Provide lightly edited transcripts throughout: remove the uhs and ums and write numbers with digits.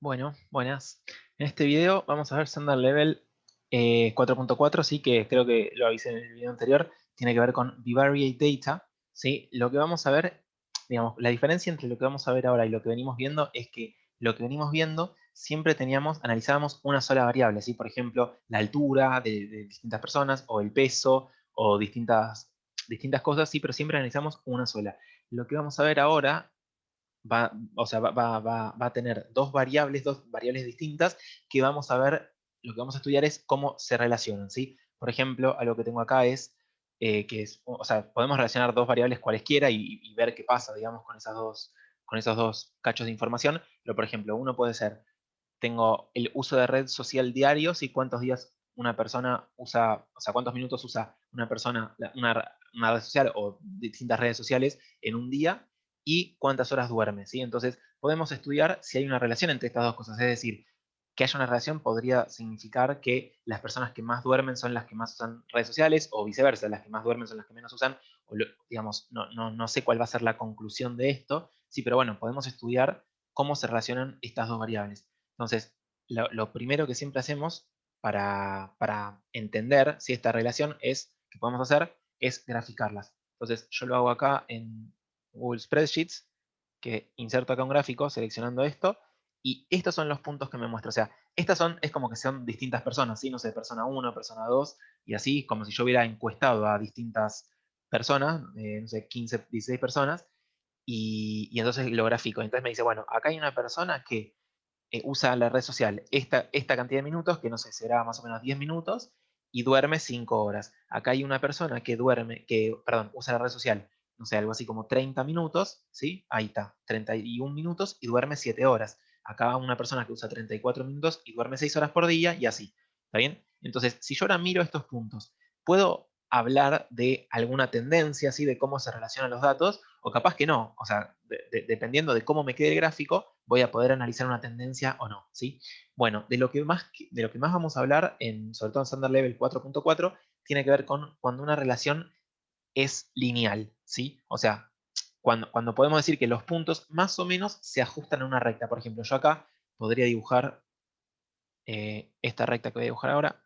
Bueno, buenas. En este video vamos a ver Standard Level 4.4, sí, que creo que lo avisé en el video anterior, tiene que ver con Bivariate Data, ¿sí? Lo que vamos a ver, digamos, la diferencia entre lo que vamos a ver ahora y lo que venimos viendo es que lo que venimos viendo siempre analizábamos una sola variable, ¿sí? Por ejemplo, la altura de distintas personas o el peso o distintas cosas, sí, pero siempre analizamos una sola. Lo que vamos a ver ahora o sea, va a tener dos variables distintas que vamos a ver, lo que vamos a estudiar es cómo se relacionan, ¿sí? Por ejemplo, algo que tengo acá es, o sea, podemos relacionar dos variables cualesquiera y ver qué pasa, digamos, con esos dos cachos de información, pero por ejemplo, uno puede ser, tengo el uso de red social diario, ¿sí? Cuántos días una persona usa, o sea, cuántos minutos usa una persona una red social o distintas redes sociales en un día y cuántas horas duerme, ¿sí? Entonces, podemos estudiar si hay una relación entre estas dos cosas, es decir, que haya una relación podría significar que las personas que más duermen son las que más usan redes sociales o viceversa, las que más duermen son las que menos usan, digamos, no sé cuál va a ser la conclusión de esto, sí, pero bueno, podemos estudiar cómo se relacionan estas dos variables. Entonces, lo primero que siempre hacemos para entender si esta relación que podemos hacer es graficarlas. Entonces, yo lo hago acá en Google Spreadsheets, que inserto acá un gráfico seleccionando esto, y estos son los puntos que me muestra. O sea, es como que son distintas personas, ¿sí? No sé, persona uno, persona 2 y así, como si yo hubiera encuestado a distintas personas, no sé, 15, 16 personas, y entonces lo grafico. Entonces me dice, bueno, acá hay una persona que usa la red social esta cantidad de minutos, que no sé, será más o menos 10 minutos, y duerme 5 horas. Acá hay una persona perdón, usa la red social, no sé, algo así como 30 minutos, ¿sí? Ahí está, 31 minutos y duerme 7 horas. Acá una persona que usa 34 minutos y duerme 6 horas por día y así. ¿Está bien? Entonces, si yo ahora miro estos puntos, puedo hablar de alguna tendencia, ¿sí? De cómo se relacionan los datos, o capaz que no. O sea, dependiendo de cómo me quede el gráfico, voy a poder analizar una tendencia o no, ¿sí? Bueno, de lo que más vamos a hablar, sobre todo en Standard Level 4.4, tiene que ver con cuando una relación es lineal, ¿sí? O sea, cuando podemos decir que los puntos más o menos se ajustan a una recta. Por ejemplo, yo acá podría dibujar esta recta que voy a dibujar ahora,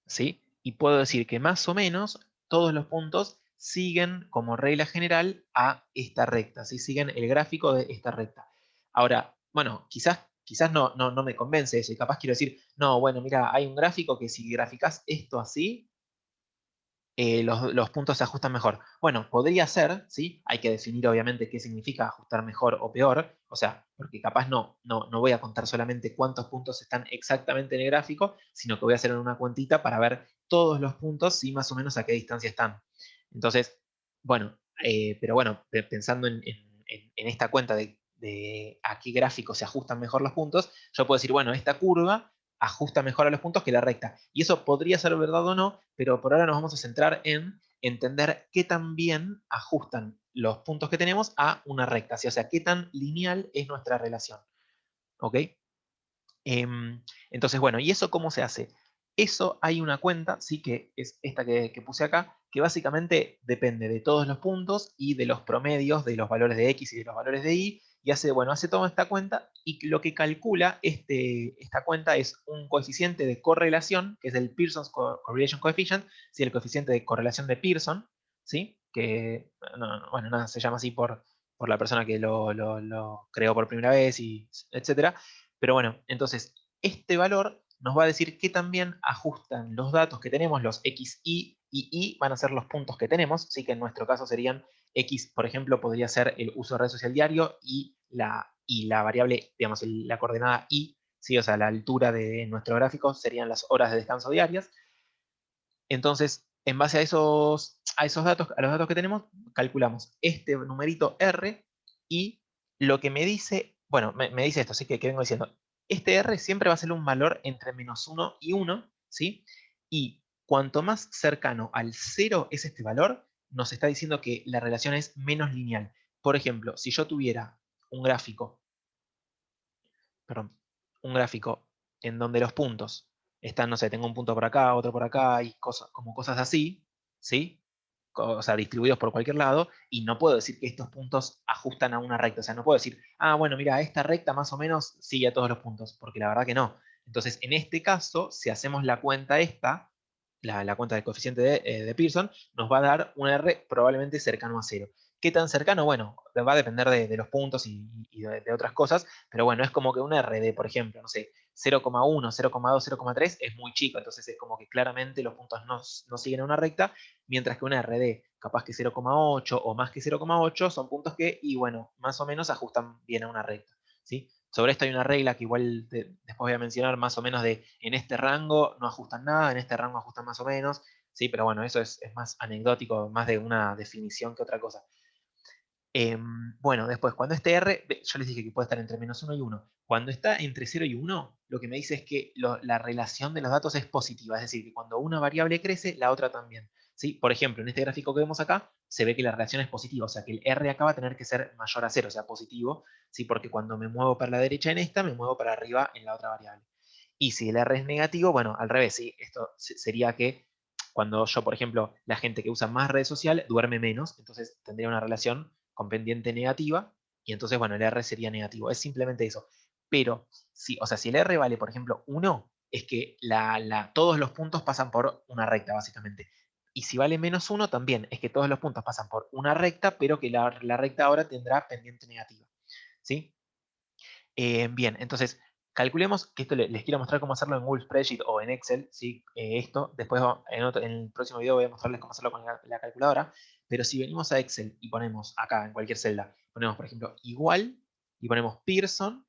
¿sí? Y puedo decir que más o menos todos los puntos siguen como regla general a esta recta, ¿sí? Siguen el gráfico de esta recta. Ahora, bueno, quizás no me convence eso, y capaz quiero decir, no, bueno, mira, hay un gráfico que si graficás esto así, los puntos se ajustan mejor. Bueno, podría ser, ¿sí? Hay que definir obviamente qué significa ajustar mejor o peor, o sea, porque capaz no voy a contar solamente cuántos puntos están exactamente en el gráfico, sino que voy a hacer una cuentita para ver todos los puntos y más o menos a qué distancia están. Entonces, bueno, pero bueno, pensando en esta cuenta de a qué gráfico se ajustan mejor los puntos, yo puedo decir, bueno, esta curva ajusta mejor a los puntos que la recta. Y eso podría ser verdad o no, pero por ahora nos vamos a centrar en entender qué tan bien ajustan los puntos que tenemos a una recta, ¿sí? O sea, qué tan lineal es nuestra relación. ¿Ok? Entonces, bueno, ¿y eso cómo se hace? Eso hay una cuenta, sí, que es esta que puse acá, que básicamente depende de todos los puntos y de los promedios de los valores de X y de los valores de Y, y hace toda esta cuenta, y lo que calcula esta cuenta es un coeficiente de correlación, que es el Pearson's Correlation Coefficient, ¿sí? El coeficiente de correlación de Pearson, ¿sí? Que, bueno, nada, se llama así por la persona que lo creó por primera vez, y etcétera. Pero bueno, entonces este valor nos va a decir que también ajustan los datos que tenemos, los X, y Y van a ser los puntos que tenemos, sí que en nuestro caso serían X, por ejemplo, podría ser el uso de red social diario y la variable, digamos, la coordenada Y, ¿sí? O sea, la altura de nuestro gráfico serían las horas de descanso diarias. Entonces, en base a esos datos, a los datos que tenemos, calculamos este numerito R y lo que me dice, bueno, me dice esto, así que vengo diciendo, este R siempre va a ser un valor entre -1 y 1, ¿sí? Y cuanto más cercano al 0 es este valor, nos está diciendo que la relación es menos lineal. Por ejemplo, si yo tuviera un gráfico, perdón, un gráfico en donde los puntos están, no sé, tengo un punto por acá, otro por acá, y cosas, como cosas así, ¿sí? o sea, distribuidos por cualquier lado, y no puedo decir que estos puntos ajustan a una recta. O sea, no puedo decir, ah, bueno, mira, esta recta más o menos sigue a todos los puntos, porque la verdad que no. Entonces, en este caso, si hacemos la cuenta esta, la cuenta del coeficiente de Pearson, nos va a dar un R probablemente cercano a cero. ¿Qué tan cercano? Bueno, va a depender de los puntos y de otras cosas, pero bueno, es como que un R de, por ejemplo, no sé, 0,1, 0,2, 0,3 es muy chico, entonces es como que claramente los puntos no siguen una recta, mientras que un R de capaz que 0,8 o más que 0,8 son puntos que, y bueno, más o menos ajustan bien a una recta, ¿sí? Sobre esto hay una regla que igual después voy a mencionar, más o menos de en este rango no ajustan nada, en este rango ajustan más o menos, ¿sí? Pero bueno, eso es más anecdótico, más de una definición que otra cosa. Bueno, después, cuando este R, yo les dije que puede estar entre -1 y 1. Cuando está entre 0 y 1, lo que me dice es que la relación de los datos es positiva, es decir, que cuando una variable crece, la otra también. ¿Sí? Por ejemplo, en este gráfico que vemos acá, se ve que la relación es positiva, o sea que el R acá va a tener que ser mayor a 0, o sea, positivo, ¿sí? Porque cuando me muevo para la derecha en esta, me muevo para arriba en la otra variable. Y si el R es negativo, bueno, al revés, ¿sí? Esto sería que cuando yo, por ejemplo, la gente que usa más redes sociales duerme menos, entonces tendría una relación con pendiente negativa, y entonces, bueno, el R sería negativo. Es simplemente eso. Pero, si, o sea, si el R vale, por ejemplo, 1, es que todos los puntos pasan por una recta, básicamente. Y si vale -1, también es que todos los puntos pasan por una recta, pero que la recta ahora tendrá pendiente negativa. ¿Sí? Bien, entonces, calculemos que esto les quiero mostrar cómo hacerlo en Google Spreadsheet o en Excel, ¿sí? Esto, después en el próximo video voy a mostrarles cómo hacerlo con la calculadora, pero si venimos a Excel y ponemos acá en cualquier celda, ponemos por ejemplo igual y ponemos Pearson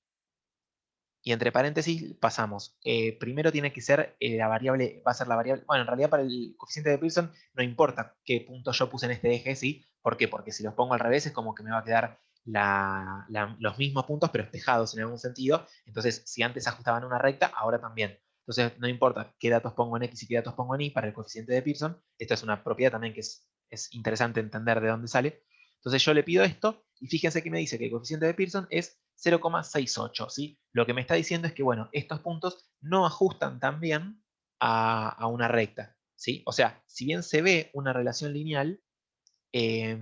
y entre paréntesis pasamos, primero tiene que ser la variable, va a ser la variable, bueno, en realidad para el coeficiente de Pearson no importa qué punto yo puse en este eje, ¿sí? ¿Por qué? Porque si los pongo al revés es como que me va a quedar los mismos puntos pero espejados en algún sentido, entonces si antes ajustaban una recta, ahora también. Entonces no importa qué datos pongo en X y qué datos pongo en Y para el coeficiente de Pearson, esto es una propiedad también que es interesante entender de dónde sale. Entonces yo le pido esto y fíjense que me dice que el coeficiente de Pearson es 0,68, ¿sí? Lo que me está diciendo es que, bueno, estos puntos no ajustan tan bien a una recta, ¿sí? O sea, si bien se ve una relación lineal, eh,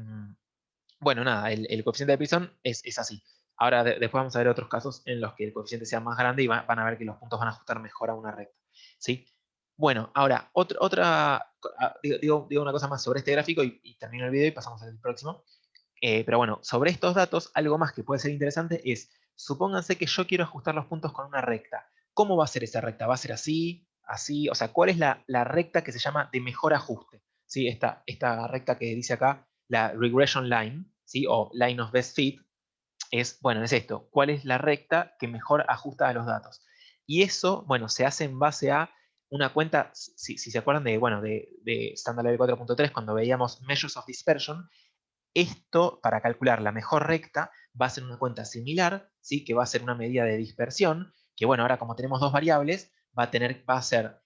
bueno, nada, el coeficiente de Pearson es así. Ahora, después vamos a ver otros casos en los que el coeficiente sea más grande y van a ver que los puntos van a ajustar mejor a una recta, ¿sí? Bueno, ahora, digo una cosa más sobre este gráfico y termino el video y pasamos al próximo. Pero bueno, sobre estos datos, algo más que puede ser interesante es, supónganse que yo quiero ajustar los puntos con una recta. ¿Cómo va a ser esa recta? ¿Va a ser así? ¿Así? O sea, ¿cuál es la recta que se llama de mejor ajuste? ¿Sí? Esta recta que dice acá, la regression line, ¿sí? O line of best fit, bueno, es esto. ¿Cuál es la recta que mejor ajusta a los datos? Y eso, bueno, se hace en base a una cuenta, si se acuerdan de, bueno, de Standard Level 4.3, cuando veíamos Measures of Dispersion, esto, para calcular la mejor recta, va a ser una cuenta similar, ¿sí? Que va a ser una medida de dispersión, que bueno, ahora como tenemos dos variables, va a ser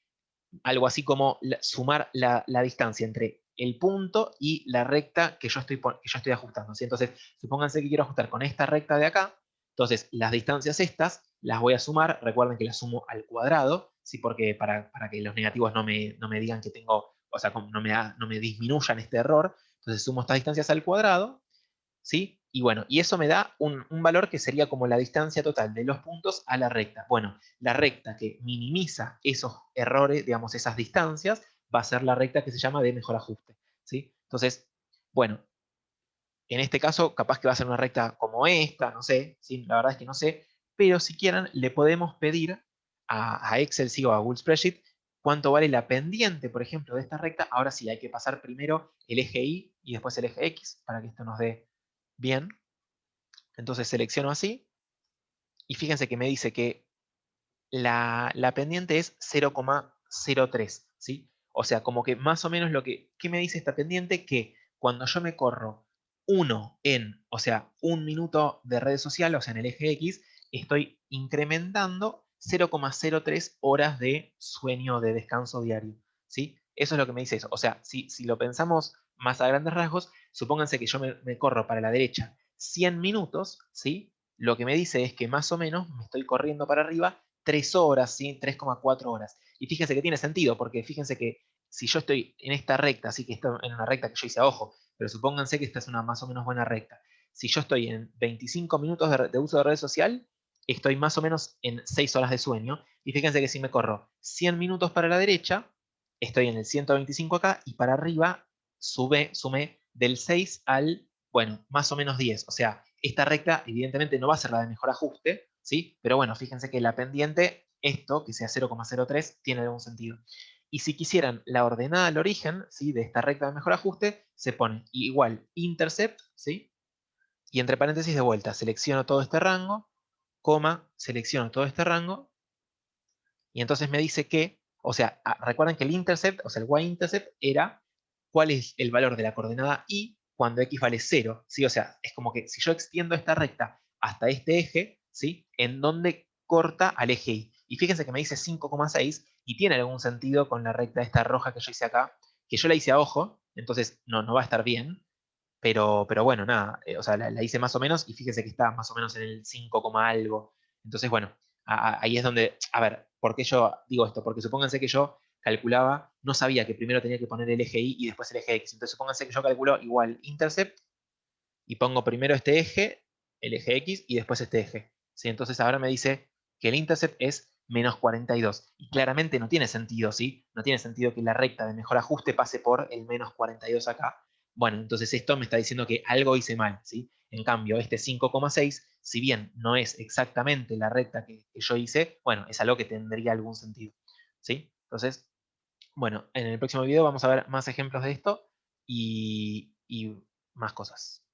algo así como sumar la distancia entre el punto y la recta que yo estoy ajustando, ¿sí? Entonces, supónganse que quiero ajustar con esta recta de acá, entonces las distancias estas las voy a sumar, recuerden que las sumo al cuadrado, ¿sí? Porque para que los negativos no me digan que tengo, o sea, no me disminuyan este error, entonces sumo estas distancias al cuadrado, ¿sí? Y bueno, y eso me da un valor que sería como la distancia total de los puntos a la recta. Bueno, la recta que minimiza esos errores, digamos, esas distancias, va a ser la recta que se llama de mejor ajuste, ¿sí? Entonces, bueno, en este caso capaz que va a ser una recta como esta, no sé, ¿sí? La verdad es que no sé, pero si quieren le podemos pedir a Excel, sí, o a Google Spreadsheet, cuánto vale la pendiente, por ejemplo, de esta recta. Ahora sí, hay que pasar primero el eje Y y después el eje X para que esto nos dé bien. Entonces selecciono así y fíjense que me dice que la pendiente es 0,03, ¿sí? O sea, como que más o menos ¿qué me dice esta pendiente? Que cuando yo me corro o sea, 1 minuto de red social, o sea, en el eje X, estoy incrementando 0,03 horas de sueño, de descanso diario, ¿sí? Eso es lo que me dice eso. O sea, si lo pensamos más a grandes rasgos, supónganse que yo me corro para la derecha 100 minutos, ¿sí? Lo que me dice es que más o menos me estoy corriendo para arriba 3 horas, ¿sí? 3,4 horas. Y fíjense que tiene sentido, porque fíjense que si yo estoy en esta recta, así que esto en una recta que yo hice a ojo, pero supónganse que esta es una más o menos buena recta. Si yo estoy en 25 minutos de uso de red social, estoy más o menos en 6 horas de sueño. Y fíjense que si me corro 100 minutos para la derecha, estoy en el 125 acá, y para arriba sumé del 6 al, bueno, más o menos 10. O sea, esta recta evidentemente no va a ser la de mejor ajuste, ¿sí? Pero bueno, fíjense que la pendiente, esto, que sea 0,03, tiene algún sentido. Y si quisieran la ordenada al origen, ¿sí? De esta recta de mejor ajuste, se pone igual intercept, ¿sí? Y entre paréntesis de vuelta, selecciono todo este rango, coma, selecciono todo este rango, y entonces me dice que, o sea, recuerden que el intercept, o sea, el y-intercept era cuál es el valor de la coordenada y cuando x vale 0, ¿sí? O sea, es como que si yo extiendo esta recta hasta este eje, ¿sí? En donde corta al eje y. Y fíjense que me dice 5,6 y tiene algún sentido con la recta esta roja que yo hice acá, que yo la hice a ojo, entonces no va a estar bien, pero bueno, nada, o sea, la hice más o menos y fíjese que está más o menos en el 5, algo. Entonces, bueno, ahí es donde, a ver, ¿por qué yo digo esto? Porque supónganse que yo calculaba, no sabía que primero tenía que poner el eje Y y después el eje X. Entonces, supónganse que yo calculo igual intercept y pongo primero este eje, el eje X, y después este eje. ¿Sí? Entonces, ahora me dice que el intercept es menos 42. Y claramente no tiene sentido, ¿sí? No tiene sentido que la recta de mejor ajuste pase por el menos 42 acá. Bueno, entonces esto me está diciendo que algo hice mal, ¿sí? En cambio, este 5,6, si bien no es exactamente la recta que yo hice, bueno, es algo que tendría algún sentido, ¿sí? Entonces, bueno, en el próximo video vamos a ver más ejemplos de esto y más cosas.